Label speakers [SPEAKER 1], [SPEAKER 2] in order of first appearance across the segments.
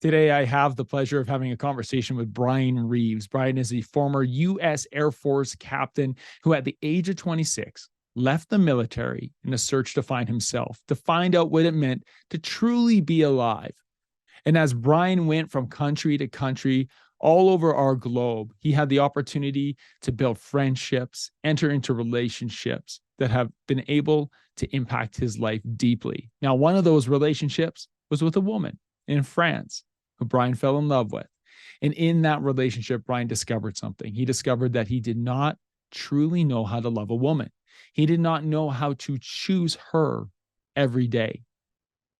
[SPEAKER 1] Today, I have the pleasure of having a conversation with Bryan Reeves. Bryan is a former U.S. Air Force captain who, at the age of 26, left the military in a search to find himself, to find out what it meant to truly be alive. And as Bryan went from country to country all over our globe, he had the opportunity to build friendships, enter into relationships that have been able to impact his life deeply. Now, one of those relationships was with a woman in France who Bryan fell in love with. And in that relationship, Bryan discovered something. He discovered that he did not truly know how to love a woman. He did not know how to choose her every day.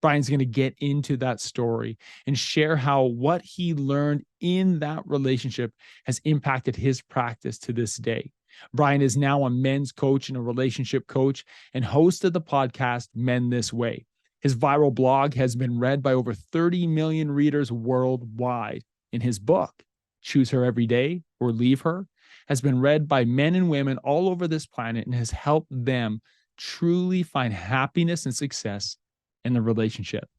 [SPEAKER 1] Bryan's going to get into that story and share how what he learned in that relationship has impacted his practice to this day. Bryan is now a men's coach and a relationship coach and host of the podcast Men This Way. His viral blog has been read by over 30 million readers worldwide. And his book, Choose Her Every Day or Leave Her, has been read by men and women all over this planet and has helped them truly find happiness and success in the relationship.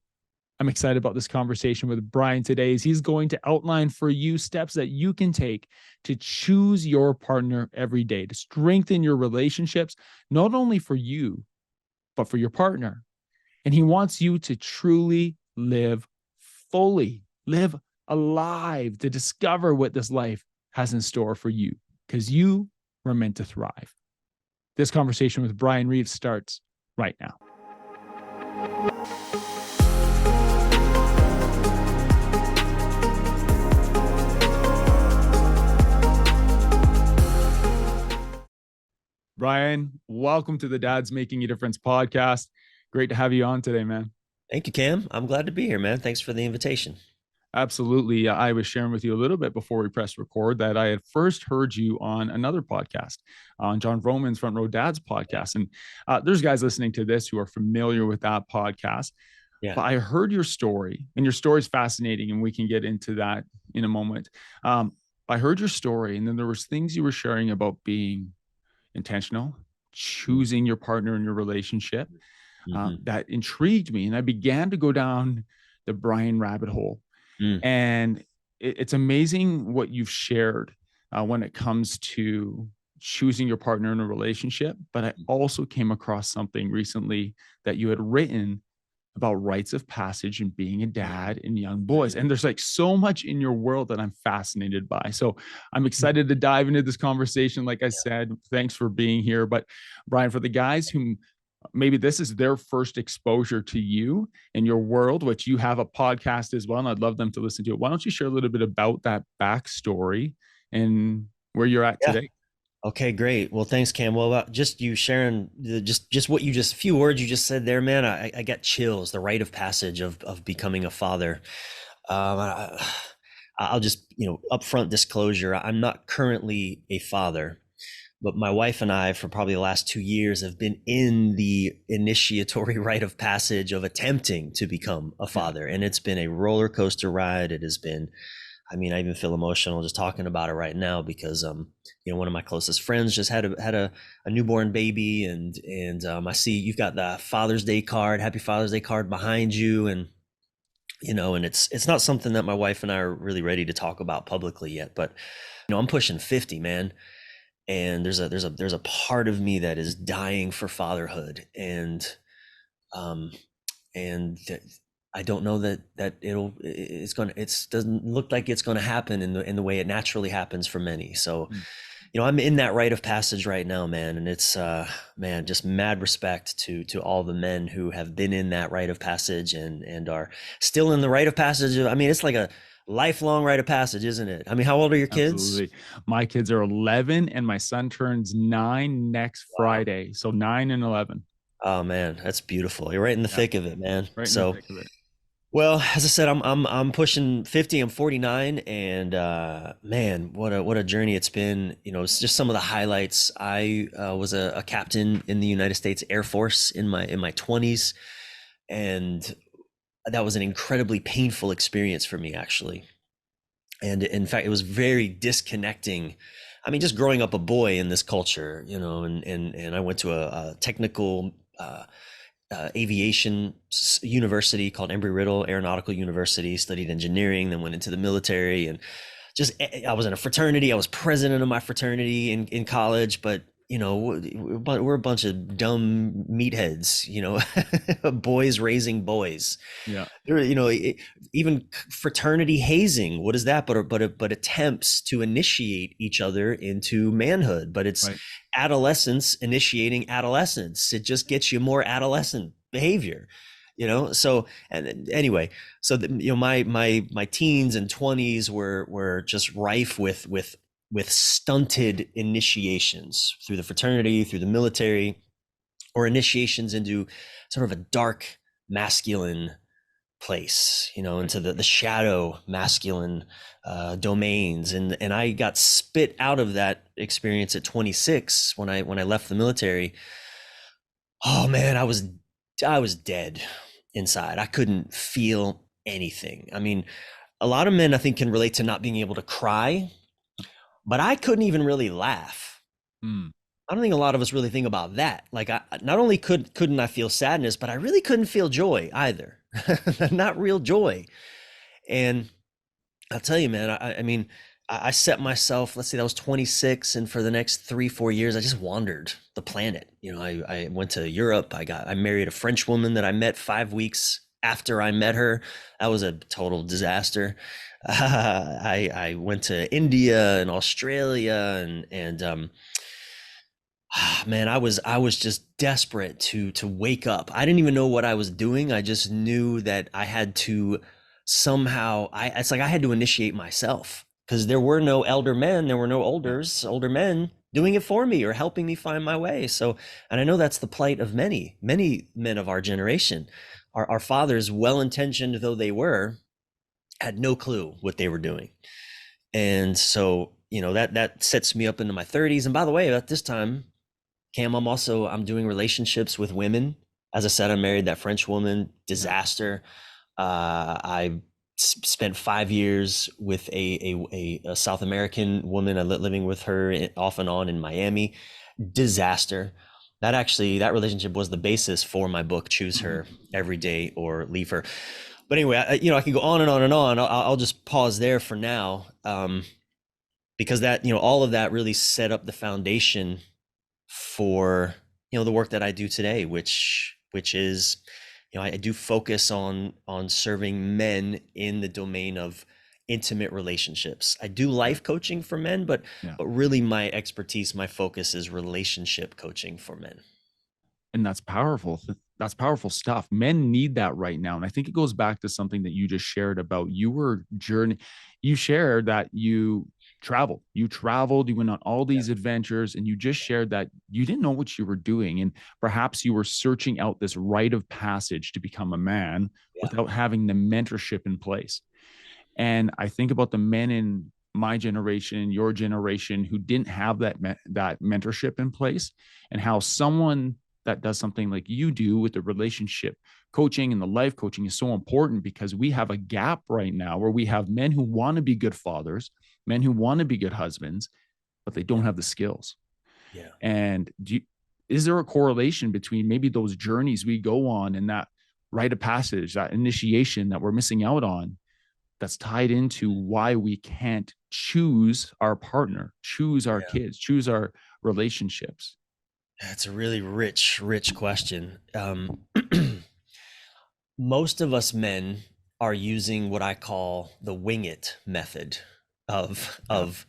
[SPEAKER 1] I'm excited about this conversation with Bryan today as he's going to outline for you steps that you can take to choose your partner every day, to strengthen your relationships, not only for you, but for your partner. And he wants you to truly live fully, live alive, to discover what this life has in store for you, because you were meant to thrive. This conversation with Bryan Reeves starts right now. Bryan, welcome to the Dad's Making a Difference podcast. Great to have you on today, man.
[SPEAKER 2] Thank you, Cam. I'm glad to be here, man. Thanks for the invitation.
[SPEAKER 1] Absolutely. I was sharing with you a little bit before we pressed record that I had first heard you on another podcast, on John Vroman's Front Row Dad's podcast. And there's guys listening to this who are familiar with that podcast.
[SPEAKER 2] Yeah.
[SPEAKER 1] But I heard your story, and your story is fascinating, and we can get into that in a moment. I heard your story, and then there was things you were sharing about being intentional, choosing your partner in your relationship, that intrigued me. And I began to go down the Bryan rabbit hole. And it's amazing what you've shared when it comes to choosing your partner in a relationship. But I also came across something recently that you had written about rites of passage and being a dad and young boys. And there's like so much in your world that I'm fascinated by. So I'm excited to dive into this conversation. Like I said, thanks for being here. But Bryan, for the guys who maybe this is their first exposure to you and your world, which you have a podcast as well, and I'd love them to listen to it. Why don't you share a little bit about that backstory and where you're at today?
[SPEAKER 2] Okay, great. Well, thanks, Cam. Well, about just you sharing just what you just few words you just said there, man. I got chills. The rite of passage of becoming a father. I'll just upfront disclosure. I'm not currently a father, but my wife and I, for probably the last 2 years, have been in the initiatory rite of passage of attempting to become a father, and it's been a roller coaster ride. It has been. I mean, I even feel emotional just talking about it right now because, one of my closest friends just had a newborn baby, and I see you've got the Father's Day card, Happy Father's Day card behind you, and and it's not something that my wife and I are really ready to talk about publicly yet, but I'm pushing 50, man, and there's a part of me that is dying for fatherhood, and I don't know that it doesn't look like it's gonna happen in the way it naturally happens for many. So, I'm in that rite of passage right now, man, and it's man, just mad respect to all the men who have been in that rite of passage and are still in the rite of passage. I mean, it's like a lifelong rite of passage, isn't it? I mean, how old are your kids?
[SPEAKER 1] Absolutely. My kids are 11 and my son turns 9 next Friday. So 9 and 11.
[SPEAKER 2] Oh man, that's beautiful. You're right in the thick of it, man.
[SPEAKER 1] Right in
[SPEAKER 2] So
[SPEAKER 1] the thick of it.
[SPEAKER 2] well, as I said, I'm pushing 50. I'm 49, and man, what a journey it's been. It's just some of the highlights. I was a captain in the United States Air Force in my 20s, and that was an incredibly painful experience for me, actually. And in fact, it was very disconnecting. I mean, just growing up a boy in this culture, and I went to a technical aviation university called Embry-Riddle Aeronautical University, studied engineering, then went into the military, and just I was in a fraternity. I was president of my fraternity in college, but we're a bunch of dumb meatheads, boys raising boys.
[SPEAKER 1] Yeah.
[SPEAKER 2] Even fraternity hazing. What is that? But attempts to initiate each other into manhood. But it's
[SPEAKER 1] Right.
[SPEAKER 2] adolescence initiating adolescence. It just gets you more adolescent behavior. So and anyway, so my teens and 20s were just rife with stunted initiations through the fraternity, through the military, or initiations into sort of a dark masculine place,
[SPEAKER 1] Right.
[SPEAKER 2] into the shadow masculine domains, and I got spit out of that experience at 26 when I left the military. Oh man, I was dead inside. I couldn't feel anything. I mean, a lot of men I think can relate to not being able to cry, but I couldn't even really laugh.
[SPEAKER 1] Mm.
[SPEAKER 2] I don't think a lot of us really think about that. Like, I not only couldn't I feel sadness, but I really couldn't feel joy either. Not real joy. And I'll tell you, man, I mean, I set myself, let's say that was 26, and for the next 3, 4 years, I just wandered the planet. I went to Europe. I married a French woman that I met 5 weeks after I met her. That was a total disaster. I went to India and Australia, and man, I was just desperate to wake up. I didn't even know what I was doing. I just knew that I had to somehow. It's like I had to initiate myself, because there were no elder men, there were no
[SPEAKER 1] Yeah.
[SPEAKER 2] older men doing it for me or helping me find my way. So, and I know that's the plight of many men of our generation. Our fathers, well intentioned though they were, had no clue what they were doing. And so, that sets me up into my 30s. And by the way, at this time, Cam, I'm doing relationships with women. As I said, I married that French woman.
[SPEAKER 1] Yeah.
[SPEAKER 2] Disaster. I spent 5 years with a South American woman. I living with her off and on in Miami. Disaster. That relationship was the basis for my book, Choose
[SPEAKER 1] Mhm.
[SPEAKER 2] Her Every Day or Leave Her. But anyway, I can go on and on and on. I'll just pause there for now, because that, all of that really set up the foundation for the work that I do today, which is, I do focus on serving men in the domain of intimate relationships. I do
[SPEAKER 1] Yeah.
[SPEAKER 2] life coaching for men, but
[SPEAKER 1] Yeah.
[SPEAKER 2] really my expertise, my focus is relationship coaching for men.
[SPEAKER 1] And that's powerful. That's powerful stuff. Men need that right now. And I think it goes back to something that you just shared about your journey. You shared that you traveled, you went on all
[SPEAKER 2] Yeah,
[SPEAKER 1] these adventures, and you just shared that you didn't know what you were doing. And perhaps you were searching out this rite of passage to become a man
[SPEAKER 2] yeah,
[SPEAKER 1] without having the mentorship in place. And I think about the men in my generation, your generation, who didn't have that mentorship in place, and how someone that does something like you do with the relationship coaching and the life coaching is so important, because we have a gap right now where we have men who want to be good fathers, men who want to be good husbands, but they don't
[SPEAKER 2] yeah,
[SPEAKER 1] have the skills.
[SPEAKER 2] yeah.
[SPEAKER 1] And is there a correlation between maybe those journeys we go on and that rite of passage, that initiation that we're missing out on, that's tied into why we can't choose our partner, choose our
[SPEAKER 2] Yeah.
[SPEAKER 1] kids, choose our relationships?
[SPEAKER 2] That's a really rich question. Most of us men are using what I call the wing it method of
[SPEAKER 1] Yeah.
[SPEAKER 2] of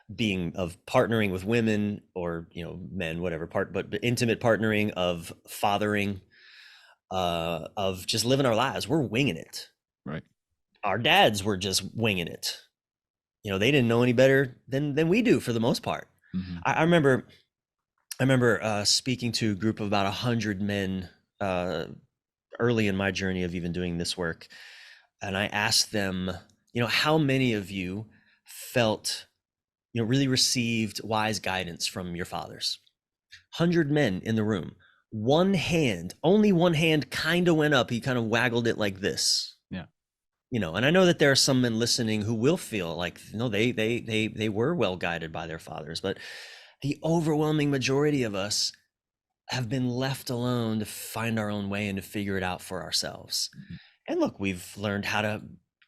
[SPEAKER 2] of partnering with women, or men, whatever part, but intimate partnering, of fathering, of just living our lives. We're winging it.
[SPEAKER 1] Right.
[SPEAKER 2] Our dads were just winging it. They didn't know any better than we do for the most part.
[SPEAKER 1] Mm-hmm.
[SPEAKER 2] I remember speaking to a group of about 100 men uh, early in my journey of even doing this work, and I asked them, how many of you felt, really received wise guidance from your fathers? 100 men in the room. One hand, only one hand kind of went up. He kind of waggled it like this.
[SPEAKER 1] Yeah.
[SPEAKER 2] And I know that there are some men listening who will feel like, no, they were well guided by their fathers, but the overwhelming majority of us have been left alone to find our own way and to figure it out for ourselves. And look, we've learned how to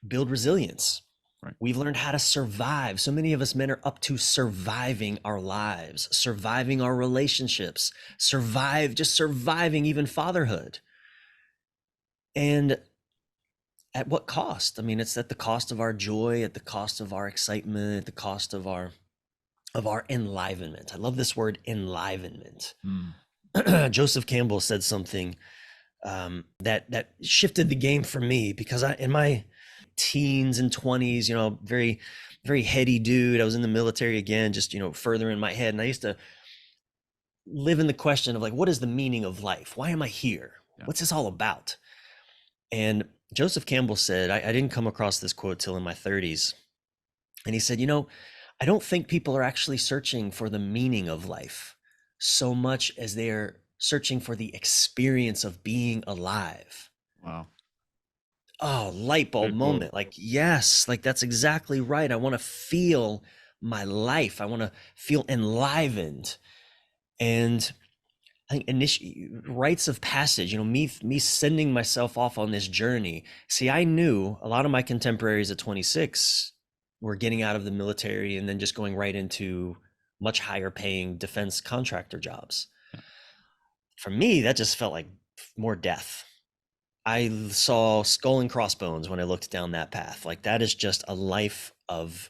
[SPEAKER 2] build resilience.
[SPEAKER 1] Right.
[SPEAKER 2] We've learned how to survive. So many of us men are up to surviving our lives, surviving our relationships, just surviving even fatherhood. And at what cost? I mean, it's at the cost of our joy, at the cost of our excitement, at the cost of our enlivenment. I love this word, enlivenment.
[SPEAKER 1] Mm.
[SPEAKER 2] Joseph Campbell said something that shifted the game for me, because in my teens and 20s, very, very heady dude. I was in the military again, just, further in my head. And I used to live in the question of like, what is the meaning of life? Why am I here?
[SPEAKER 1] Yeah.
[SPEAKER 2] What's this all about? And Joseph Campbell said, I didn't come across this quote till in my 30s. And he said, I don't think people are actually searching for the meaning of life so much as they're searching for the experience of being alive.
[SPEAKER 1] Wow.
[SPEAKER 2] Oh, light bulb
[SPEAKER 1] Good quote.
[SPEAKER 2] moment. Like, yes, like that's exactly right. I want to feel my life. I want to feel enlivened. And I think rites of passage, me sending myself off on this journey. See, I knew a lot of my contemporaries at 26 were getting out of the military and then just going right into much higher paying defense contractor jobs.
[SPEAKER 1] Yeah.
[SPEAKER 2] For me, that just felt like more death. I saw skull and crossbones when I looked down that path. Like that is just a life of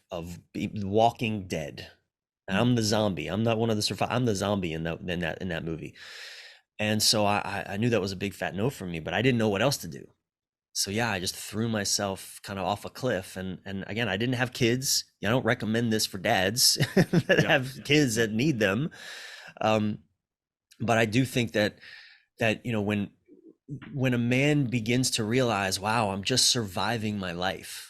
[SPEAKER 2] walking dead. And
[SPEAKER 1] Mm.
[SPEAKER 2] I'm the zombie. I'm not one of the survivors. I'm the zombie in that movie. And so I knew that was a big fat no for me, but I didn't know what else to do. So yeah, I just threw myself kind of off a cliff. And again, I didn't have kids. I don't recommend this for dads that have kids that need them. But I do think that when a man begins to realize, wow, I'm just surviving my life.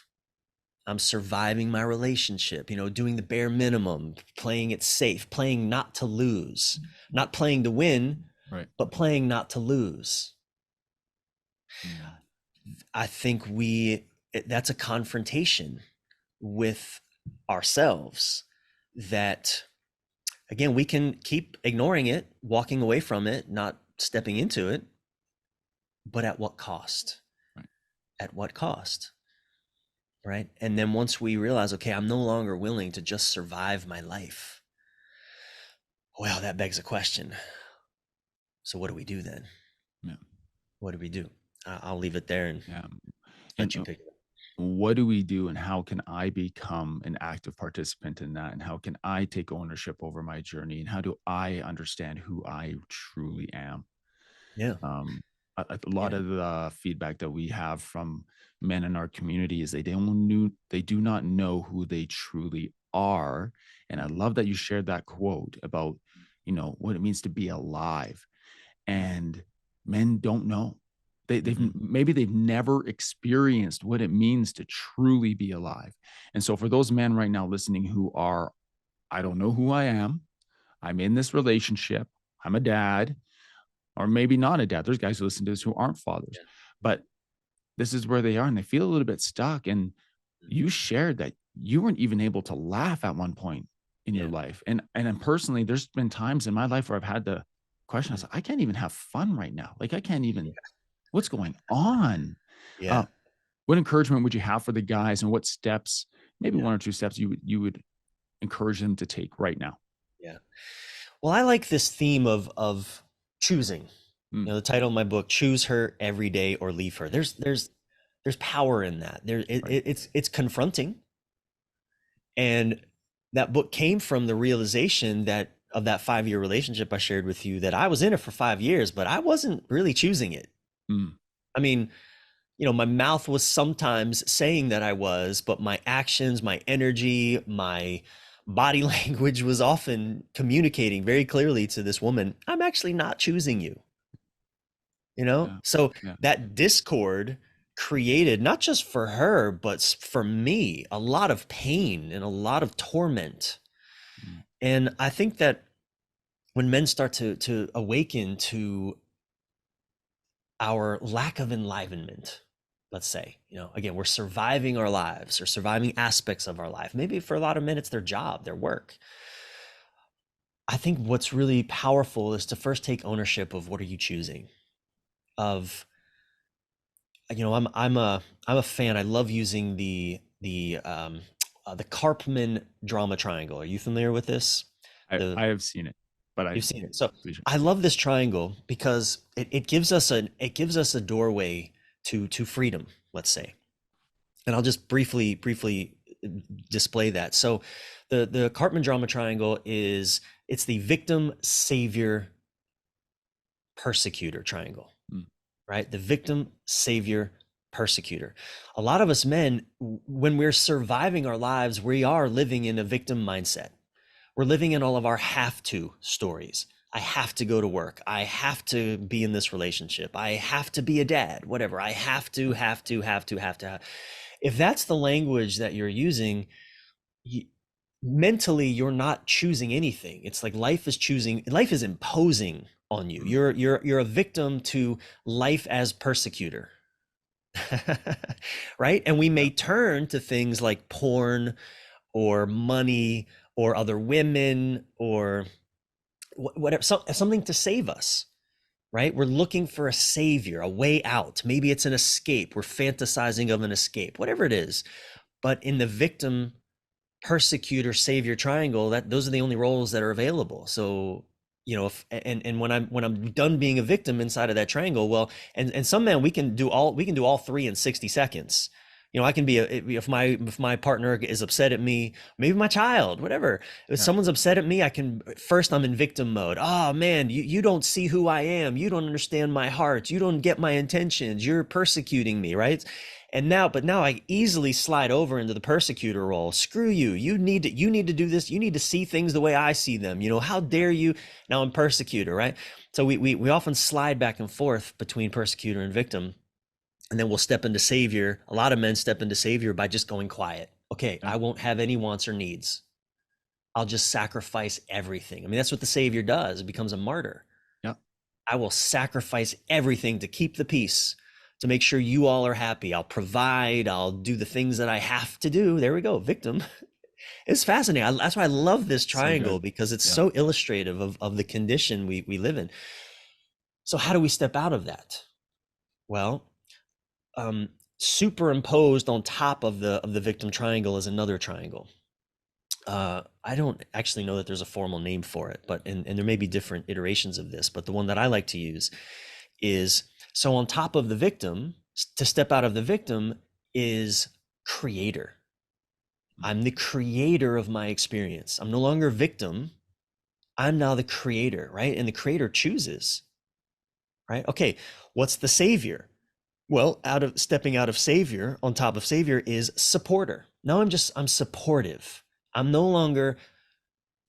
[SPEAKER 2] I'm surviving my relationship, doing the bare minimum, playing it safe, playing not to lose, not playing to win,
[SPEAKER 1] Right.
[SPEAKER 2] but playing not to lose.
[SPEAKER 1] Mm.
[SPEAKER 2] I think that's a confrontation with ourselves that, again, we can keep ignoring it, walking away from it, not stepping into it, but at what cost?
[SPEAKER 1] Right.
[SPEAKER 2] At what cost? Right. And then once we realize, okay, I'm no longer willing to just survive my life. Well, that begs a question. So what do we do then?
[SPEAKER 1] Yeah.
[SPEAKER 2] What do we do? I'll leave it there and
[SPEAKER 1] Yeah.
[SPEAKER 2] let
[SPEAKER 1] And
[SPEAKER 2] you pick it up.
[SPEAKER 1] what do we do, and how can I become an active participant in that? And how can I take ownership over my journey? And how do I understand who I truly am?
[SPEAKER 2] Yeah.
[SPEAKER 1] Um, a lot
[SPEAKER 2] Yeah.
[SPEAKER 1] of the feedback that we have from men in our community is they do not know who they truly are. And I love that you shared that quote about, what it means to be alive. And men don't know.
[SPEAKER 2] Mhm.
[SPEAKER 1] Maybe they've never experienced what it means to truly be alive. And so for those men right now listening who are, I don't know who I am. I'm in this relationship. I'm a dad, or maybe not a dad. There's guys who listen to this who aren't fathers,
[SPEAKER 2] Yeah.
[SPEAKER 1] but this is where they are and they feel a little bit stuck. And
[SPEAKER 2] Mhm.
[SPEAKER 1] you shared that you weren't even able to laugh at one point in your
[SPEAKER 2] Yeah.
[SPEAKER 1] life. And then personally, there's been times in my life where I've had the question, I was
[SPEAKER 2] Mhm.
[SPEAKER 1] like, I can't even have fun right now. Like I can't even, what's going on? Uh,
[SPEAKER 2] Yeah.
[SPEAKER 1] what encouragement would you have for the guys, and what steps, maybe
[SPEAKER 2] Yeah.
[SPEAKER 1] one or two steps you would encourage them to take right now?
[SPEAKER 2] Yeah. Well, I like this theme of choosing.
[SPEAKER 1] Mm.
[SPEAKER 2] The title of my book, "Choose Her Every Day or Leave Her." There's power in that.
[SPEAKER 1] Right.
[SPEAKER 2] It's confronting, and that book came from the realization that of that 5-year relationship I shared with you, that I was in it for 5 years, but I wasn't really choosing it.
[SPEAKER 1] Mm.
[SPEAKER 2] I mean, my mouth was sometimes saying that I was, but my actions, my energy, my body language was often communicating very clearly to this woman, I'm actually not choosing you,
[SPEAKER 1] Yeah.
[SPEAKER 2] So
[SPEAKER 1] Yeah.
[SPEAKER 2] that discord created, not just for her, but for me, a lot of pain and a lot of torment.
[SPEAKER 1] Mm.
[SPEAKER 2] And I think that when men start to awaken to our lack of enlivenment, let's say, again, we're surviving our lives or surviving aspects of our life. Maybe for a lot of men, it's their job, their work. I think what's really powerful is to first take ownership of what are you choosing. Of, I'm a fan. I love using the Karpman drama triangle. Are you familiar with this? The
[SPEAKER 1] I have seen it, but I
[SPEAKER 2] You've seen it. So
[SPEAKER 1] vision.
[SPEAKER 2] I love this triangle because it gives us a doorway to freedom, let's say. And I'll just briefly display that. So the Karpman drama triangle it's the victim, savior, persecutor triangle,
[SPEAKER 1] Mm.
[SPEAKER 2] right? The victim, savior, persecutor. A lot of us men, when we're surviving our lives, we are living in a victim mindset. We're living in all of our have to stories. I have to go to work. I have to be in this relationship. I have to be a dad, whatever. I have to, have to, have to, have to. If that's the language that you're using, you, mentally, you're not choosing anything. It's like life is imposing on you.
[SPEAKER 1] Mm.
[SPEAKER 2] You're a victim to life as persecutor. Right? And we
[SPEAKER 1] Yeah.
[SPEAKER 2] may turn to things like porn or money or other women or whatever, something to save us, right? We're looking for a savior, a way out. Maybe it's an escape. We're fantasizing of an escape, whatever it is. But in the victim, persecutor, savior triangle, that those are the only roles that are available. So, if and when I'm done being a victim inside of that triangle, well, and some men we can do all three in 60 seconds. I can be if my partner is upset at me, maybe my child, whatever. If
[SPEAKER 1] Yeah.
[SPEAKER 2] someone's upset at me, I'm in victim mode. Oh man, you don't see who I am. You don't understand my heart. You don't get my intentions. You're persecuting me, right? But now I easily slide over into the persecutor role. Screw you. You need to do this. You need to see things the way I see them. How
[SPEAKER 1] Yeah.
[SPEAKER 2] dare you? Now I'm persecutor, right? So we often slide back and forth between persecutor and victim. And then we'll step into savior. A lot of men step into savior by just going quiet. Okay,
[SPEAKER 1] Yeah.
[SPEAKER 2] I won't have any wants or needs. I'll just sacrifice everything. I mean, that's what the savior does. It becomes a martyr.
[SPEAKER 1] Yeah.
[SPEAKER 2] I will sacrifice everything to keep the peace, to make sure you all are happy. I'll provide, I'll do the things that I have to do. There we go, victim. It's fascinating. That's why I love this
[SPEAKER 1] So
[SPEAKER 2] triangle,
[SPEAKER 1] good.
[SPEAKER 2] because it's
[SPEAKER 1] Yeah.
[SPEAKER 2] so illustrative of the condition we live in. So, how do we step out of that? Well, um, superimposed on top of the victim triangle is another triangle. I don't actually know that there's a formal name for it, but and there may be different iterations of this, but the one that I like to use is, so on top of the victim, to step out of the victim is creator.
[SPEAKER 1] Mm.
[SPEAKER 2] I'm the creator of my experience. I'm no longer victim. I'm now the creator, right? And the creator chooses, right? Okay, what's the savior? Well, stepping out of savior on top of savior is supporter. Now I'm supportive. I'm no longer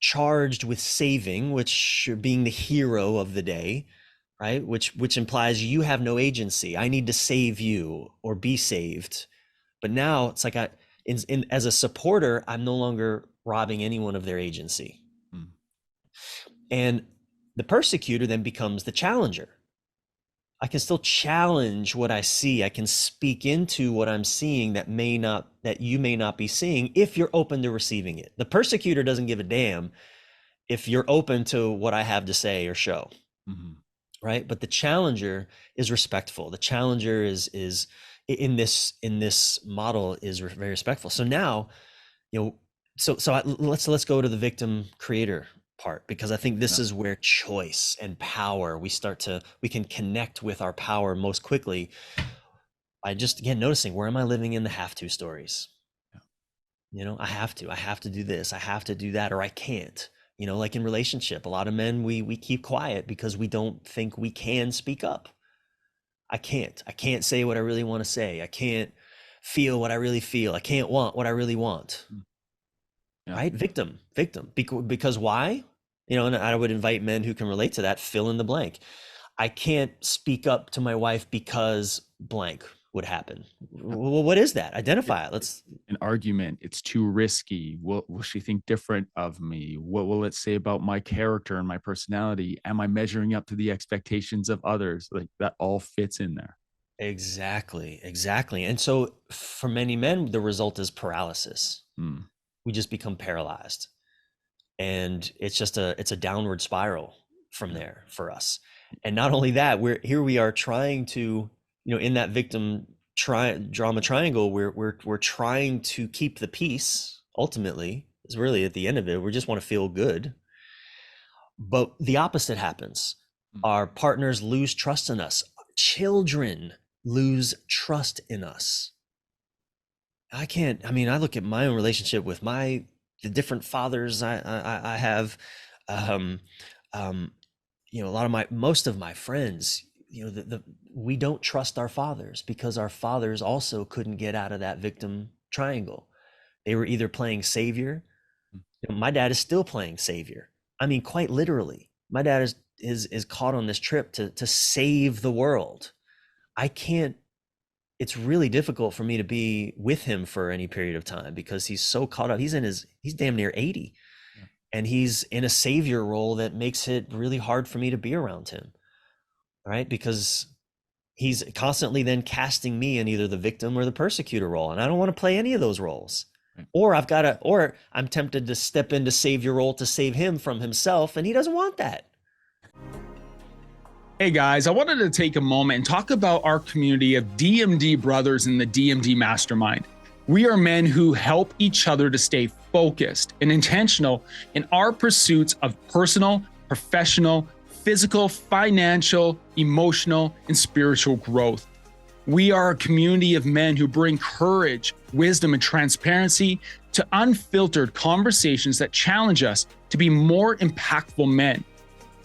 [SPEAKER 2] charged with saving, which being the hero of the day, right? Which implies you have no agency. I need to save you or be saved. But now it's like as a supporter, I'm no longer robbing anyone of their agency.
[SPEAKER 1] Mm.
[SPEAKER 2] And the persecutor then becomes the challenger. I can still challenge what I see. I can speak into what I'm seeing that you may not be seeing, if you're open to receiving it. The persecutor doesn't give a damn if you're open to what I have to say or show,
[SPEAKER 1] Mm-hmm.
[SPEAKER 2] right? But the challenger is respectful. The challenger is in this model is very respectful. So now, you know, let's go to the victim creator part, because I think this
[SPEAKER 1] Yeah.
[SPEAKER 2] is where choice and power, we can connect with our power most quickly by just, again, noticing, where am I living in the have to stories?
[SPEAKER 1] Yeah.
[SPEAKER 2] I have to do this, I have to do that, or I can't. Like in relationship, a lot of men, we keep quiet because we don't think we can speak up. I can't say what I really want to say. I can't feel what I really feel. I can't want what I really want.
[SPEAKER 1] Mm. Yeah.
[SPEAKER 2] Right? Victim. Because why? And I would invite men who can relate to that, fill in the blank. I can't speak up to my wife because blank would happen.
[SPEAKER 1] Yeah.
[SPEAKER 2] Well, what is that?
[SPEAKER 1] It,
[SPEAKER 2] Identify it. Let's
[SPEAKER 1] an argument. It's too risky. Will she think different of me? What will it say about my character and my personality? Am I measuring up to the expectations of others? Like that all fits in there.
[SPEAKER 2] Exactly. And so for many men, the result is paralysis.
[SPEAKER 1] Mm.
[SPEAKER 2] We just become paralyzed. and it's a downward spiral from there for us. And not only that, we are trying to, in that victim drama triangle, we're trying to keep the peace. Ultimately, is really at the end of it, we just want to feel good. But the opposite happens. Our partners lose trust in us. Children lose trust in us. I look at my own relationship with the different fathers I have. Um, most of my friends, we don't trust our fathers because our fathers also couldn't get out of that victim triangle. They were either playing savior. My dad is still playing savior. I mean, quite literally, my dad is caught on this trip to save the world. I can't. It's really difficult for me to be with him for any period of time because he's so caught up. He's damn near 80, and he's in a savior role that makes it really hard for me to be around him. Right? Because he's constantly then casting me in either the victim or the persecutor role, and I don't want to play any of those roles. Or I'm tempted to step into savior role to save him from himself, and he doesn't want that.
[SPEAKER 1] Hey guys, I wanted to take a moment and talk about our community of DMD brothers in the DMD Mastermind. We are men who help each other to stay focused and intentional in our pursuits of personal, professional, physical, financial, emotional, and spiritual growth. We are a community of men who bring courage, wisdom, and transparency to unfiltered conversations that challenge us to be more impactful men,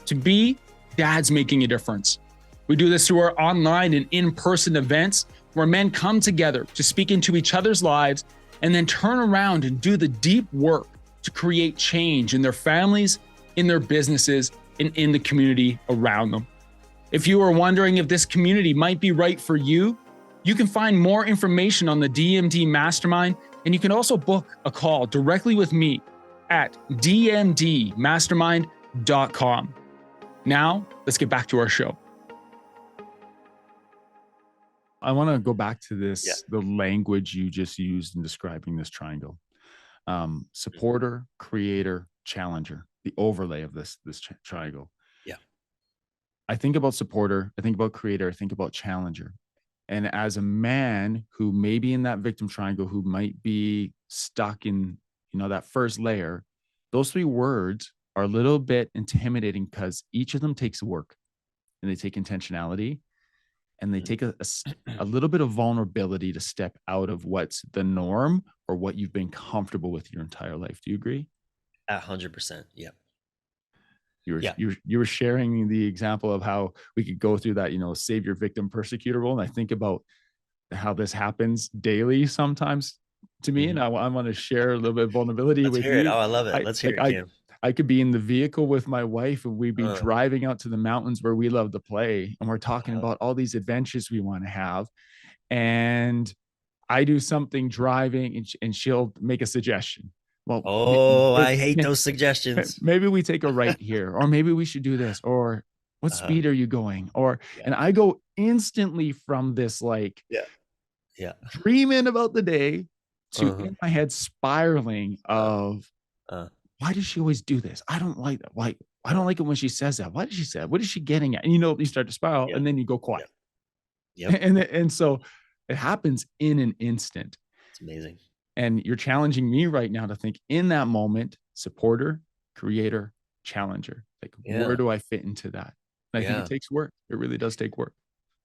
[SPEAKER 1] to be dads making a difference. We do this through our online and in-person events where men come together to speak into each other's lives and then turn around and do the deep work to create change in their families, in their businesses, and in the community around them. If you are wondering if this community might be right for you, you can find more information on the DMD Mastermind, and you can also book a call directly with me at dmdmastermind.com. Now, let's get back to our show. I want to go back to this, the language you just used in describing this triangle. Supporter, creator, challenger, the overlay of this triangle.
[SPEAKER 2] Yeah.
[SPEAKER 1] I think about supporter, I think about creator, I think about challenger. And as a man who may be in that victim triangle, who might be stuck in, that first layer, those three words are a little bit intimidating because each of them takes work, and they take intentionality, and they take a little bit of vulnerability to step out of what's the norm or what you've been comfortable with your entire life. Do you agree?
[SPEAKER 2] 100%. Yeah.
[SPEAKER 1] You were sharing the example of how we could go through that, savior, victim, persecutor role. And I think about how this happens daily sometimes to me. And I want to share a little bit of vulnerability with you.
[SPEAKER 2] Oh, I love it. Let's hear it, Cam.
[SPEAKER 1] I could be in the vehicle with my wife and we'd be driving out to the mountains where we love to play. And we're talking about all these adventures we want to have. And I do something driving and she'll make a suggestion. Well,
[SPEAKER 2] I hate those suggestions.
[SPEAKER 1] Maybe we take a right here, or maybe we should do this, or what speed are you going? And I go instantly from this dreaming about the day to in my head spiraling of why does she always do this? I don't like that. Why? I don't like it when she says that. Why did she say that? What is she getting at? And you start to spiral and then you go quiet.
[SPEAKER 2] Yep.
[SPEAKER 1] And so it happens in an instant.
[SPEAKER 2] It's amazing.
[SPEAKER 1] And you're challenging me right now to think in that moment, supporter, creator, challenger. Where do I fit into that? And I think it takes work. It really does take work.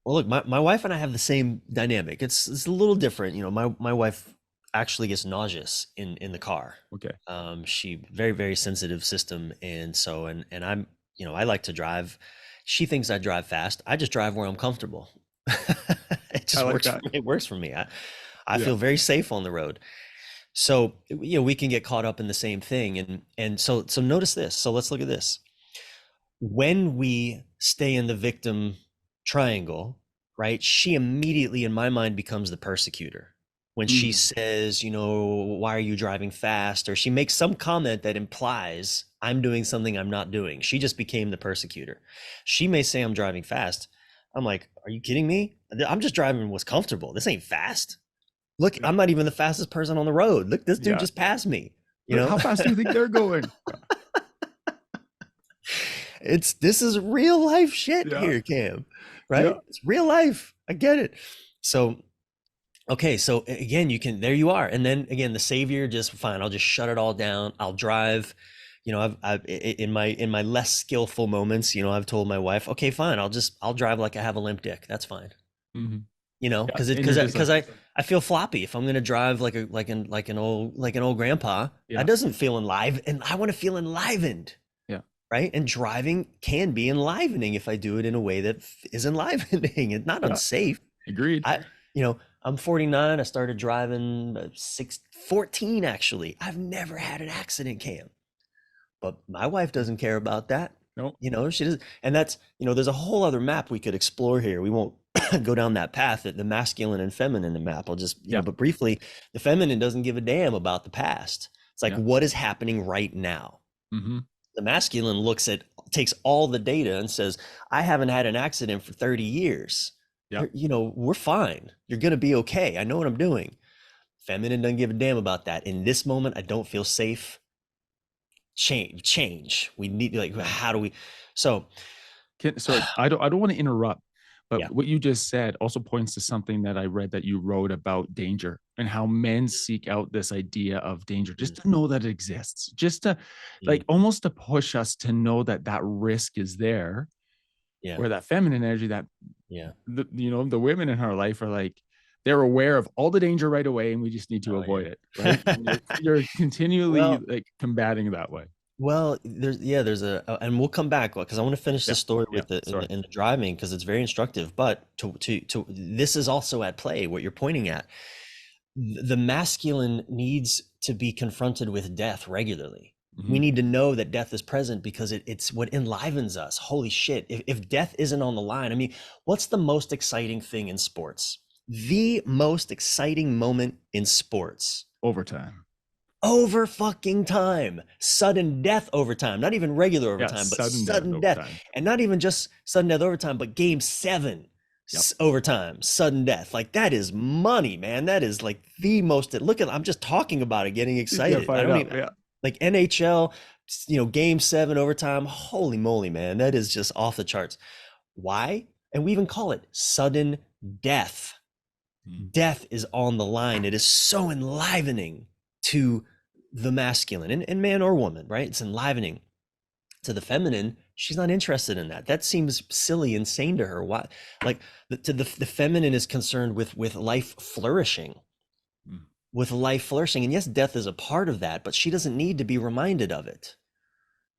[SPEAKER 2] Well, look, my wife and I have the same dynamic. It's a little different. My wife actually gets nauseous in the car.
[SPEAKER 1] Okay.
[SPEAKER 2] She very, very sensitive system. And so, and I'm, I like to drive. She thinks I drive fast. I just drive where I'm comfortable. It just works. It works for me. I feel very safe on the road. So, we can get caught up in the same thing. And so notice this. So let's look at this. When we stay in the victim triangle, right? She immediately in my mind becomes the persecutor. When she says, why are you driving fast? Or she makes some comment that implies I'm doing something I'm not doing. She just became the persecutor. She may say I'm driving fast. I'm like, are you kidding me? I'm just driving what's comfortable. This ain't fast. Look, I'm not even the fastest person on the road. Look, this dude just passed me.
[SPEAKER 1] How fast do you think they're going?
[SPEAKER 2] This is real life shit
[SPEAKER 1] Yeah.
[SPEAKER 2] here, Cam,
[SPEAKER 1] Yeah.
[SPEAKER 2] right? It's real life. I get it. So, okay, so again, you can, there you are. And then again, the savior, just fine. I'll just shut it all down. I'll drive. You know, in my less skillful moments, you know, I've told my wife, okay, fine. I'll drive like I have a limp dick. That's fine.
[SPEAKER 1] Mhm.
[SPEAKER 2] You know,
[SPEAKER 1] Yeah. And you're just like,
[SPEAKER 2] because I feel floppy if I'm gonna drive like an old grandpa. That
[SPEAKER 1] yeah.
[SPEAKER 2] doesn't feel enlivened, and I want to feel enlivened,
[SPEAKER 1] Yeah.
[SPEAKER 2] right? And driving can be enlivening if I do it in a way that is enlivening and not
[SPEAKER 1] Yeah.
[SPEAKER 2] unsafe.
[SPEAKER 1] Agreed.
[SPEAKER 2] I, you know, I'm 49. I started driving 14 actually. I've never had an accident, Cam, but my wife doesn't care about that.
[SPEAKER 1] No.
[SPEAKER 2] You know, she doesn't. And that's, you know, there's a whole other map we could explore here. We won't go down that path, the masculine and feminine map. I'll just, you know,
[SPEAKER 1] Yeah.
[SPEAKER 2] but briefly, the feminine doesn't give a damn about the past. It's like,
[SPEAKER 1] Yeah.
[SPEAKER 2] what is happening right now?
[SPEAKER 1] Mm-hmm.
[SPEAKER 2] The masculine takes all the data and says, I haven't had an accident for 30 years.
[SPEAKER 1] Yeah.
[SPEAKER 2] You know, we're fine. You're going to be okay. I know what I'm doing. Feminine doesn't give a damn about that. In this moment, I don't feel safe. Change. We need, like,
[SPEAKER 1] Yeah.
[SPEAKER 2] how do we? So,
[SPEAKER 1] Sorry, I don't want to interrupt, but
[SPEAKER 2] yeah.
[SPEAKER 1] what you just said also points to something that I read that you wrote about danger and how men seek out this idea of danger
[SPEAKER 2] Mm,
[SPEAKER 1] just to know that it exists, just to
[SPEAKER 2] mm,
[SPEAKER 1] like almost to push us to know that that risk is there.
[SPEAKER 2] yeah.
[SPEAKER 1] Where that feminine energy, that
[SPEAKER 2] Yeah.
[SPEAKER 1] the women in her life are like they're aware of all the danger right away, and we just need to
[SPEAKER 2] Oh,
[SPEAKER 1] avoid it, right?
[SPEAKER 2] yeah.
[SPEAKER 1] And you're continually
[SPEAKER 2] Well,
[SPEAKER 1] like combating that way.
[SPEAKER 2] there's and we'll come back because I want to finish
[SPEAKER 1] Yeah,
[SPEAKER 2] the story
[SPEAKER 1] yeah.
[SPEAKER 2] with the
[SPEAKER 1] Sorry.
[SPEAKER 2] in the driving because it's very instructive. But to this is also at play what you're pointing at. The masculine needs to be confronted with death regularly. We
[SPEAKER 1] Mhm.
[SPEAKER 2] need to know that death is present because it's what enlivens us. Holy shit. If death isn't on the line, I mean, what's the most exciting thing in sports? The most exciting moment in sports
[SPEAKER 1] Overtime.
[SPEAKER 2] over fucking time, sudden death overtime, not even regular
[SPEAKER 1] Yeah,
[SPEAKER 2] overtime, but
[SPEAKER 1] sudden death
[SPEAKER 2] sudden death.
[SPEAKER 1] overtime.
[SPEAKER 2] And not even just sudden death overtime, but game 7
[SPEAKER 1] Yep.
[SPEAKER 2] overtime, sudden death. Like, that is money, man. That is like the most, look at, I'm just talking about it, getting
[SPEAKER 1] You get
[SPEAKER 2] excited. I
[SPEAKER 1] fired
[SPEAKER 2] don't
[SPEAKER 1] up.
[SPEAKER 2] even,
[SPEAKER 1] Yeah.
[SPEAKER 2] like NHL, you know, game 7 overtime. Holy moly, man. That is just off the charts. Why? And we even call it sudden death.
[SPEAKER 1] Mm.
[SPEAKER 2] Death is on the line. It is so enlivening to the masculine and man or woman, right? It's enlivening to the feminine. She's not interested in that. That seems silly, insane to her. Why? Like the feminine is concerned with life flourishing,
[SPEAKER 1] Mm.
[SPEAKER 2] with life flourishing. And yes, death is a part of that, but she doesn't need to be reminded of it.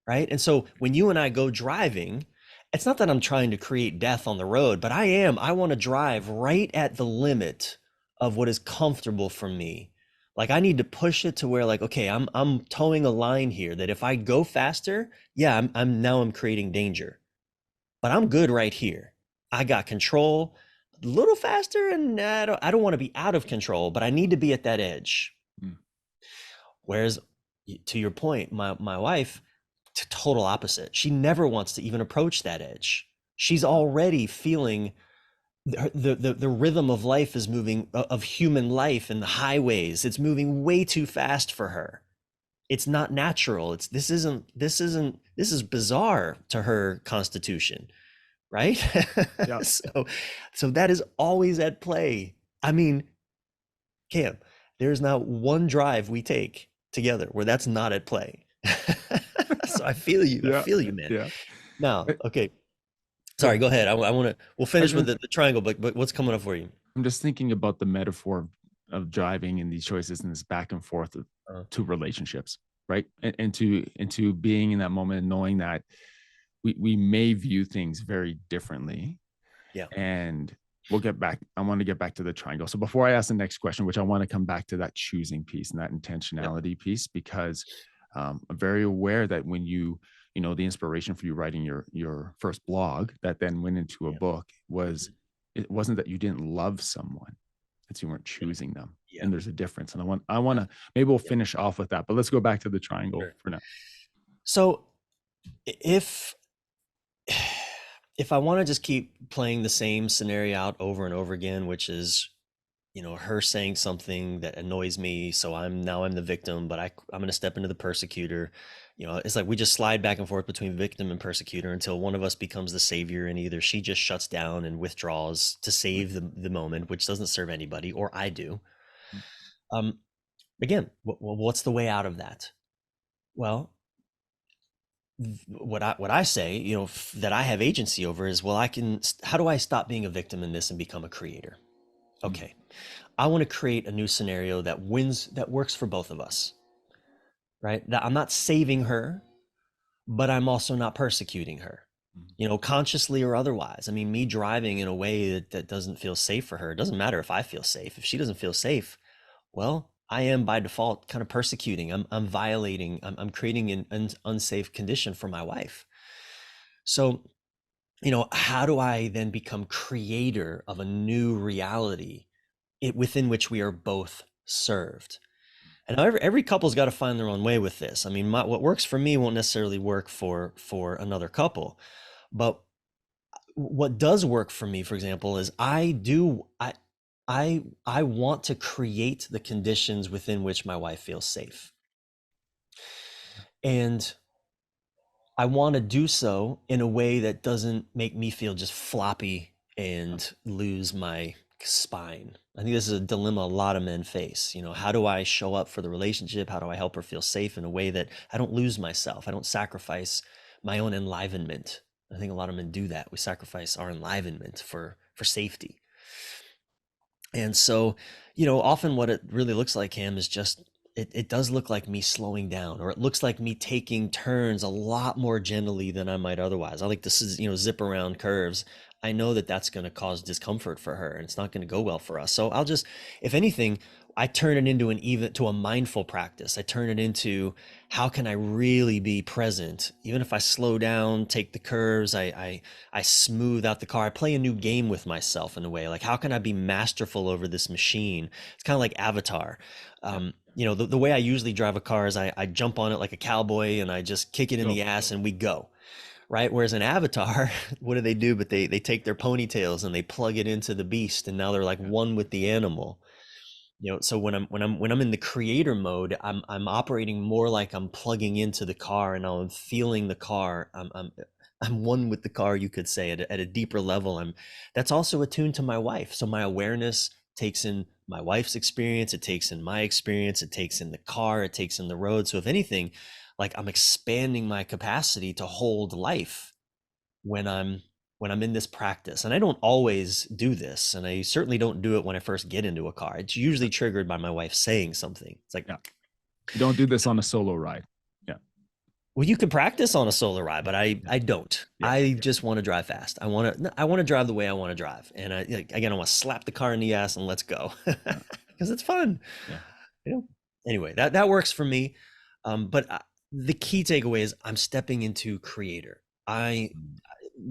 [SPEAKER 2] Right. And so when you and I go driving, it's not that I'm trying to create death on the road, but I want to drive right at the limit of what is comfortable for me. Like, I need to push it to where, like, okay, I'm towing a line here that if I go faster, yeah, I'm creating danger, but I'm good right here. I got control a little faster, and I don't want to be out of control, but I need to be at that edge.
[SPEAKER 1] Mm.
[SPEAKER 2] Whereas, to your point, my wife, total opposite. She never wants to even approach that edge. She's already feeling the rhythm of life is moving, of human life and the highways. It's moving way too fast for her. It's not natural. This is bizarre to her constitution, right?
[SPEAKER 1] Yeah.
[SPEAKER 2] So that is always at play. I mean, Cam, there's not one drive we take together where that's not at play. So I feel you. I
[SPEAKER 1] Yeah.
[SPEAKER 2] feel you, man.
[SPEAKER 1] Yeah.
[SPEAKER 2] Now,
[SPEAKER 1] I,
[SPEAKER 2] okay.
[SPEAKER 1] I,
[SPEAKER 2] Sorry, go ahead. I want to, we'll
[SPEAKER 1] I was
[SPEAKER 2] finish with
[SPEAKER 1] gonna,
[SPEAKER 2] the triangle, but what's coming up for you?
[SPEAKER 1] I'm just thinking about the metaphor of driving and these choices and this back and forth
[SPEAKER 2] Uh,
[SPEAKER 1] to relationships, right? And to being in that moment and knowing that we may view things very differently.
[SPEAKER 2] yeah.
[SPEAKER 1] And we'll get back. I want to get back to the triangle. So before I ask the next question, which I want to come back to that choosing piece and that
[SPEAKER 2] Yep.
[SPEAKER 1] intentionality piece, because I'm very aware that when the inspiration for you writing your first blog that then went into a
[SPEAKER 2] Yeah.
[SPEAKER 1] book was,
[SPEAKER 2] Mhm.
[SPEAKER 1] it wasn't that you didn't love someone, it's you weren't
[SPEAKER 2] Yeah.
[SPEAKER 1] choosing them.
[SPEAKER 2] Yeah.
[SPEAKER 1] And there's a difference. And I want to, maybe we'll
[SPEAKER 2] Yep.
[SPEAKER 1] finish off with that, but let's go back to the triangle
[SPEAKER 2] Sure.
[SPEAKER 1] for now.
[SPEAKER 2] So if if I want to just keep playing the same scenario out over and over again, which is her saying something that annoys me, so I'm the victim, but I'm going to step into the persecutor. It's like we just slide back and forth between victim and persecutor until one of us becomes the savior, and either she just shuts down and withdraws to
[SPEAKER 1] Right.
[SPEAKER 2] save the moment, which doesn't serve anybody, or I do.
[SPEAKER 1] Mm.
[SPEAKER 2] um Again, what's the way out of that? Well, what I say, that I have agency over is, well, how do I stop being a victim in this and become a creator?
[SPEAKER 1] Mm.
[SPEAKER 2] Okay, I want to create a new scenario that works for both of us, right? That I'm not saving her, but I'm also not persecuting her,
[SPEAKER 1] Mm.
[SPEAKER 2] consciously or otherwise. I mean, me driving in a way that doesn't feel safe for her, it doesn't matter if I feel safe. If she doesn't feel safe, well, I am by default kind of persecuting. I'm violating. I'm creating an unsafe condition for my wife. So, how do I then become creator of a new reality within which we are both served? And every couple's got to find their own way with this. I mean, what works for me won't necessarily work for another couple, but what does work for me, for example, is I want to create the conditions within which my wife feels safe, and I want to do so in a way that doesn't make me feel just floppy and lose my spine. I think this is a dilemma a lot of men face. How do I show up for the relationship? How do I help her feel safe in a way that I don't lose myself? I don't sacrifice my own enlivenment. I think a lot of men do that. We sacrifice our enlivenment for safety. And so, often what it really looks like, Cam, is just it does look like me slowing down, or it looks like me taking turns a lot more gently than I might otherwise. I like to, zip around curves. I know that that's going to cause discomfort for her, and it's not going to go well for us. So I'll just, if anything, I turn it into a mindful practice. I turn it into, how can I really be present? Even if I slow down, take the curves, I smooth out the car. I play a new game with myself in a way. Like, how can I be masterful over this machine? It's kind of like Avatar.
[SPEAKER 1] Yeah.
[SPEAKER 2] The way I usually drive a car is I jump on it like a cowboy and I just kick it in
[SPEAKER 1] Go.
[SPEAKER 2] the ass and we go. Right. Whereas in Avatar, what do? But they take their ponytails and they plug it into the beast, and now they're like
[SPEAKER 1] Yeah.
[SPEAKER 2] one with the animal. So when I'm in the creator mode, I'm operating more like I'm plugging into the car, and I'm feeling the car. I'm one with the car, you could say, at a deeper level. That's also attuned to my wife. So my awareness takes in my wife's experience, it takes in my experience, it takes in the car, it takes in the road. So if anything, like, I'm expanding my capacity to hold life when I'm in this practice. And I don't always do this, and I certainly don't do it when I first get into a car. It's usually triggered by my wife saying something. It's like,
[SPEAKER 1] Yeah. You don't do this on a solo ride. Yeah.
[SPEAKER 2] well, you can practice on a solo ride, but I
[SPEAKER 1] Yeah.
[SPEAKER 2] I don't.
[SPEAKER 1] Yeah.
[SPEAKER 2] I just want to drive fast. I want to drive the way I want to drive, and again, I want to slap the car in the ass and let's go,
[SPEAKER 1] Yeah.
[SPEAKER 2] because it's fun.
[SPEAKER 1] Yeah.
[SPEAKER 2] You know. Anyway, that works for me. But the key takeaway is, I'm stepping into creator. I
[SPEAKER 1] Mm.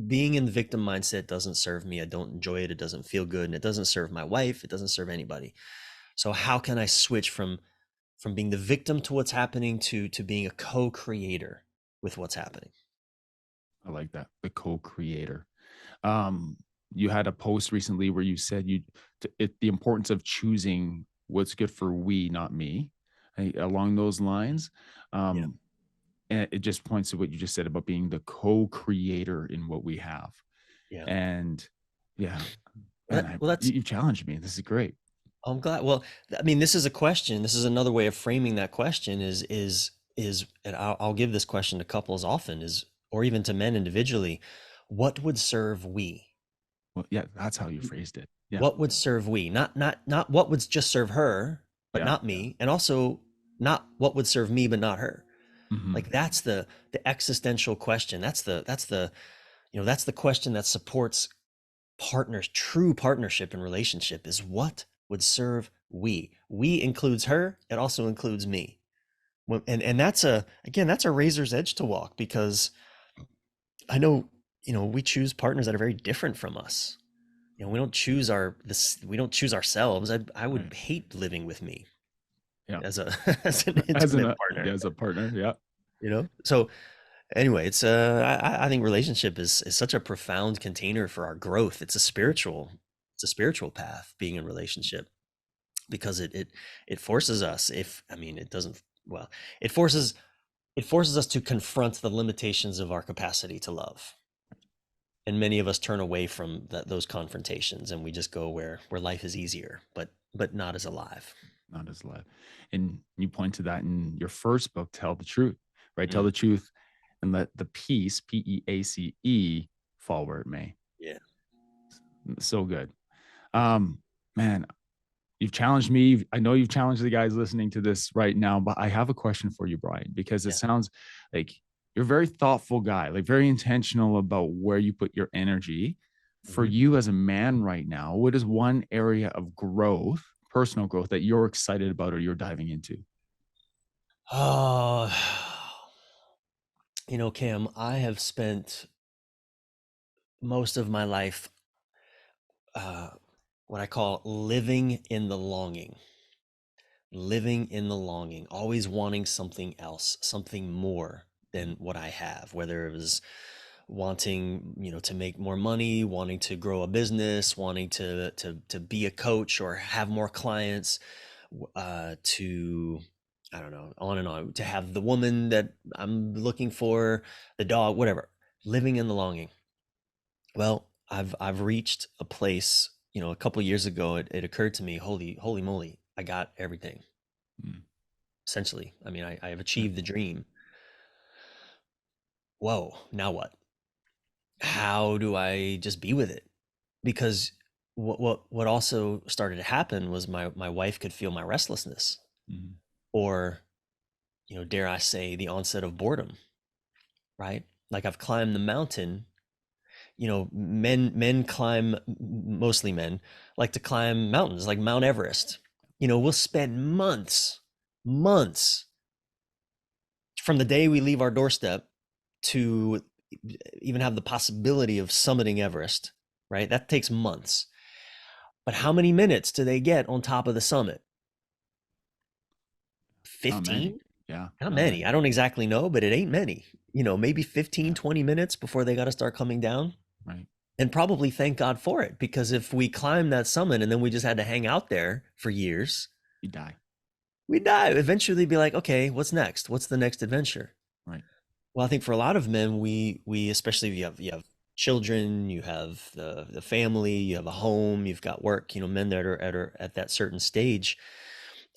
[SPEAKER 2] Being in the victim mindset doesn't serve me. I don't enjoy it. It doesn't feel good, and it doesn't serve my wife. It doesn't serve anybody. So how can I switch from being the victim to what's happening to being a co-creator with what's happening?
[SPEAKER 1] I like that. The co-creator. Um, you had a post recently where you said the importance of choosing what's good for we, not me, along those lines.
[SPEAKER 2] Yeah.
[SPEAKER 1] Um, and it just points to what you just said about being the co-creator in what we have.
[SPEAKER 2] Yeah.
[SPEAKER 1] And yeah, man,
[SPEAKER 2] Well, that's,
[SPEAKER 1] you've challenged me. This is great.
[SPEAKER 2] I'm glad. Well, I mean, this is a question. This is another way of framing that question and I'll give this question to couples often, or even to men individually. What would serve we?
[SPEAKER 1] Well, yeah, that's how you phrased it. Yeah.
[SPEAKER 2] What would serve we? Not what would just serve her, but
[SPEAKER 1] Yeah.
[SPEAKER 2] not me, and also not what would serve me, but not her.
[SPEAKER 1] Hmm.
[SPEAKER 2] Like, that's the existential question. That's the question that supports true partnership and relationship, is what would serve we. We includes her, it also includes me. And that's a razor's edge to walk, because I know, we choose partners that are very different from us. We don't choose ourselves. I would
[SPEAKER 1] Right.
[SPEAKER 2] hate living with me
[SPEAKER 1] Yeah.
[SPEAKER 2] as a as an
[SPEAKER 1] As
[SPEAKER 2] intimate
[SPEAKER 1] an
[SPEAKER 2] partner,
[SPEAKER 1] as a partner. Yeah.
[SPEAKER 2] so anyway, I think relationship is such a profound container for our growth. It's a spiritual path, being in relationship. because it forces us, if I mean it doesn't, well, it forces it forces us to confront the limitations of our capacity to love. And many of us turn away from those confrontations, and we just go where life is easier, but not as alive.
[SPEAKER 1] Not as led. And you point to that in your first book, Tell the Truth, right? Tell
[SPEAKER 2] Mm,
[SPEAKER 1] the truth and let the peace, Peace, fall where it may.
[SPEAKER 2] yeah,
[SPEAKER 1] So good. Um, Man, you've challenged me. I know you've challenged the guys listening to this right now, but I have a question for you, Bryan, because it
[SPEAKER 2] yeah.
[SPEAKER 1] sounds like you're a very thoughtful guy, like very intentional about where you put your energy. For
[SPEAKER 2] Hmm.
[SPEAKER 1] you as a man right now, what is one area of growth, personal growth, that you're excited about or you're diving into?
[SPEAKER 2] Oh, Cam, I have spent most of my life, uh, what I call living in the longing, always wanting something else, something more than what I have, whether it was wanting, to make more money, wanting to grow a business, wanting to be a coach or have more clients, to, I don't know, on and on, to have the woman that I'm looking for, the dog, whatever, living in the longing. Well, I've reached a place, a couple years ago, it occurred to me, holy moly, I got everything.
[SPEAKER 1] Mm,
[SPEAKER 2] Essentially, I mean, I have
[SPEAKER 1] yeah.
[SPEAKER 2] achieved the dream. Whoa, now what? How do I just be with it? Because what also started to happen was my wife could feel my restlessness,
[SPEAKER 1] Mhm.
[SPEAKER 2] or, dare I say, the onset of boredom, right? Like, I've climbed the mountain. Men climb, mostly men like to climb mountains like Mount Everest. We'll spend months from the day we leave our doorstep to even have the possibility of summiting Everest, right? That takes months. But how many minutes do they get on top of the summit?
[SPEAKER 1] Not many.
[SPEAKER 2] 15?
[SPEAKER 1] Yeah,
[SPEAKER 2] Not
[SPEAKER 1] not
[SPEAKER 2] many.
[SPEAKER 1] many.
[SPEAKER 2] I don't exactly know, but it ain't many. Maybe 15,
[SPEAKER 1] Yeah,
[SPEAKER 2] 20 minutes before they got to start coming down.
[SPEAKER 1] right.
[SPEAKER 2] And probably thank God for it, because if we climb that summit and then we just had to hang out there for years,
[SPEAKER 1] You die.
[SPEAKER 2] we'd die. Eventually be like, okay, what's next? What's the next adventure?
[SPEAKER 1] Right.
[SPEAKER 2] Well, I think for a lot of men, we especially if you have children, you have the family, you have a home, you've got work, men that are at that certain stage.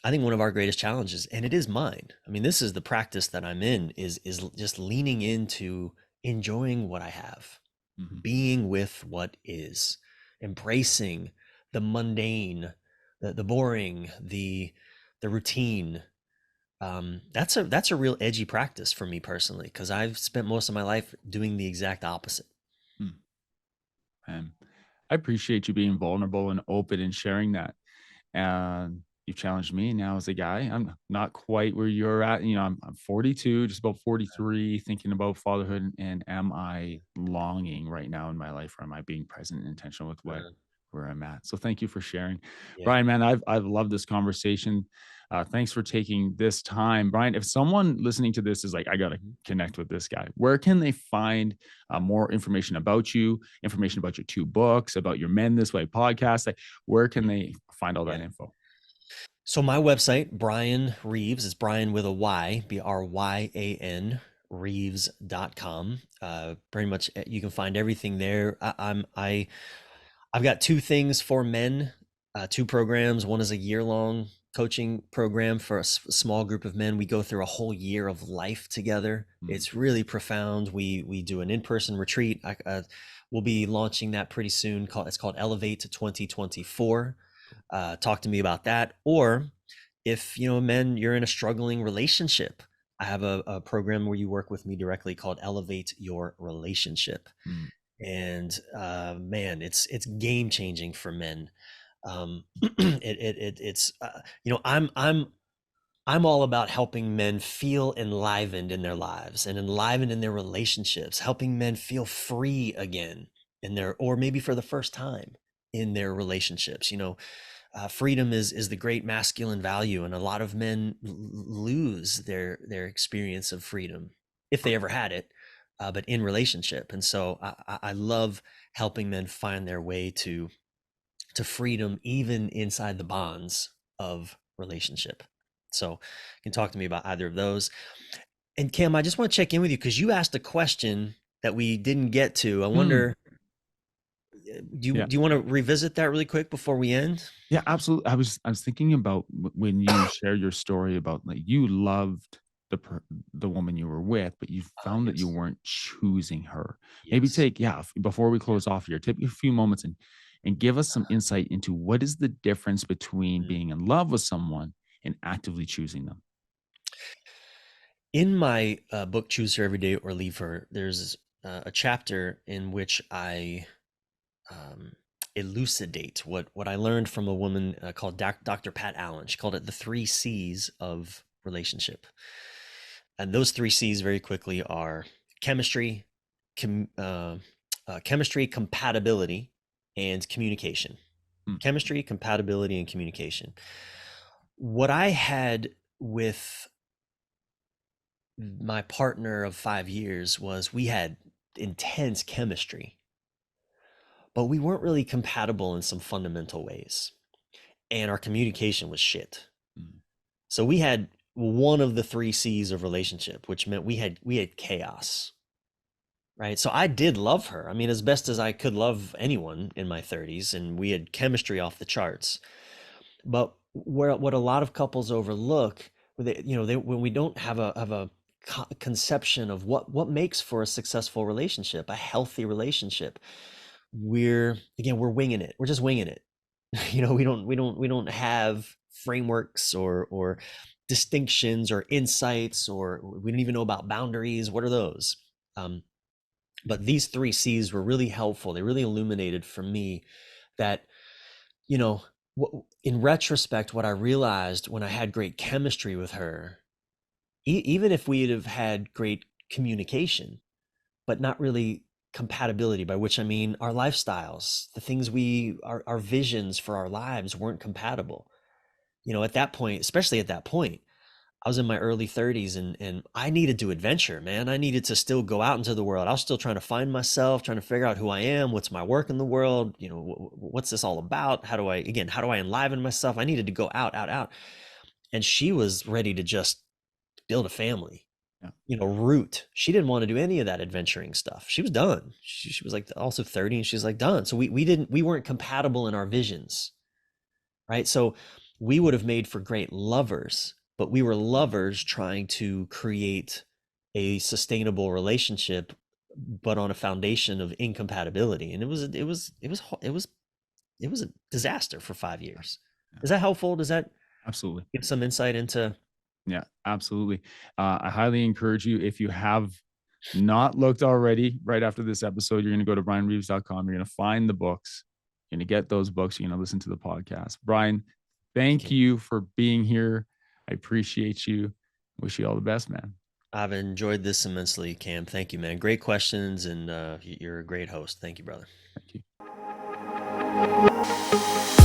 [SPEAKER 2] I think one of our greatest challenges, and it is mine. I mean, this is the practice that I'm in, is just leaning into enjoying what I have,
[SPEAKER 1] Hmm.
[SPEAKER 2] being with what is, embracing the mundane, the boring, the routine. That's a real edgy practice for me personally, because I've spent most of my life doing the exact opposite.
[SPEAKER 1] And I appreciate you being vulnerable and open and sharing that. And you challenged me now as a guy. I'm not quite where you're at. I'm 42, just about 43, thinking about fatherhood. And am I longing right now in my life, or am I being present and intentional with
[SPEAKER 2] Uh,
[SPEAKER 1] where I'm at? So thank you for sharing,
[SPEAKER 2] yeah.
[SPEAKER 1] Bryan. Man, I've loved this conversation. Thanks for taking this time, Bryan. If someone listening to this is like, I gotta
[SPEAKER 2] Mhm.
[SPEAKER 1] connect with this guy, where can they find more information about you, information about your two books, about your Men This Way podcast? Like, where can they find all that
[SPEAKER 2] Yeah.
[SPEAKER 1] info?
[SPEAKER 2] So my website, Bryan Reeves, is Bryan with a Y, Bryan, Reeves.com. Pretty much you can find everything there. I've got two things for men, two programs. One is a year-long coaching program for a small group of men. We go through a whole year of life together.
[SPEAKER 1] Mm,
[SPEAKER 2] It's really profound. We do an in-person retreat. We'll be launching that pretty soon. It's called Elevate 2024.
[SPEAKER 1] cool.
[SPEAKER 2] Talk to me about that. Or if, men, you're in a struggling relationship, I have a program where you work with me directly called Elevate Your Relationship.
[SPEAKER 1] Mm,
[SPEAKER 2] And man, it's game changing for men. It's I'm all about helping men feel enlivened in their lives and enlivened in their relationships, helping men feel free again in their, or maybe for the first time in their relationships. Freedom is the great masculine value, and a lot of men lose their experience of freedom if they ever had it, but in relationship. And so I love helping men find their way to freedom, even inside the bonds of relationship. So you can talk to me about either of those. And Cam, I just want to check in with you because you asked a question that we didn't get to. I
[SPEAKER 1] Mm,
[SPEAKER 2] wonder,
[SPEAKER 1] yeah.
[SPEAKER 2] do you want to revisit that really quick before we end?
[SPEAKER 1] Yeah, absolutely. I was thinking about when you share your story about like you loved the woman you were with, but you found that you
[SPEAKER 2] Yes.
[SPEAKER 1] weren't choosing her. Maybe
[SPEAKER 2] Yes.
[SPEAKER 1] take before we close off here, take a few moments and give us some insight into what is the difference between
[SPEAKER 2] Mm.
[SPEAKER 1] being in love with someone and actively choosing them.
[SPEAKER 2] In my book, Choose Her Every Day or Leave Her, there's a chapter in which I um, elucidate what I learned from a woman called Dr. Pat Allen. She called it the 3 C's of relationship. And those 3 C's very quickly are chemistry, com, chemistry, compatibility, and communication.
[SPEAKER 1] Mm,
[SPEAKER 2] Chemistry, compatibility, and communication. What I had with my partner of 5 years was we had intense chemistry, but we weren't really compatible in some fundamental ways. And our communication was shit.
[SPEAKER 1] mm,
[SPEAKER 2] So we had one of the 3 C's of relationship, which meant we had chaos. Right. So I did love her. I mean, as best as I could love anyone in my 30s, and we had chemistry off the charts. But what a lot of couples overlook, when we don't have a conception of what makes for a successful relationship, a healthy relationship, we're winging it. We're just winging it. We don't have frameworks or distinctions or insights, or we don't even know about boundaries. What are those? But these 3 C's were really helpful. They really illuminated for me that, you know, in retrospect, what I realized when I had great chemistry with her, even if we'd have had great communication, but not really compatibility, by which I mean our lifestyles, the things our visions for our lives weren't compatible. At that point, especially at that point, I was in my early 30s, and I needed to adventure, man. I needed to still go out into the world. I was still trying to find myself, trying to figure out who I am, what's my work in the world, what's this all about? How do I enliven myself? I needed to go out, out, out. And she was ready to just build a family,
[SPEAKER 1] yeah,
[SPEAKER 2] root. She didn't want to do any of that adventuring stuff. She was done. She was like also 30, and she's like done. So we weren't compatible in our visions, right? So we would have made for great lovers, but we were lovers trying to create a sustainable relationship, but on a foundation of incompatibility. And it was a disaster for 5 years.
[SPEAKER 1] yeah,
[SPEAKER 2] Is that helpful? Does that
[SPEAKER 1] absolutely.
[SPEAKER 2] give some insight into?
[SPEAKER 1] Yeah, absolutely. I highly encourage you, if you have not looked already, right after this episode, you're going to go to bryanreeves.com. You're going to find the books. You're going to get those books. You're going to listen to the podcast. Bryan, thank
[SPEAKER 2] Okay.
[SPEAKER 1] you for being here. I appreciate you. Wish you all the best, man.
[SPEAKER 2] I've enjoyed this immensely, Cam. Thank you, man. Great questions, and you're a great host. Thank you, brother.
[SPEAKER 1] Thank you.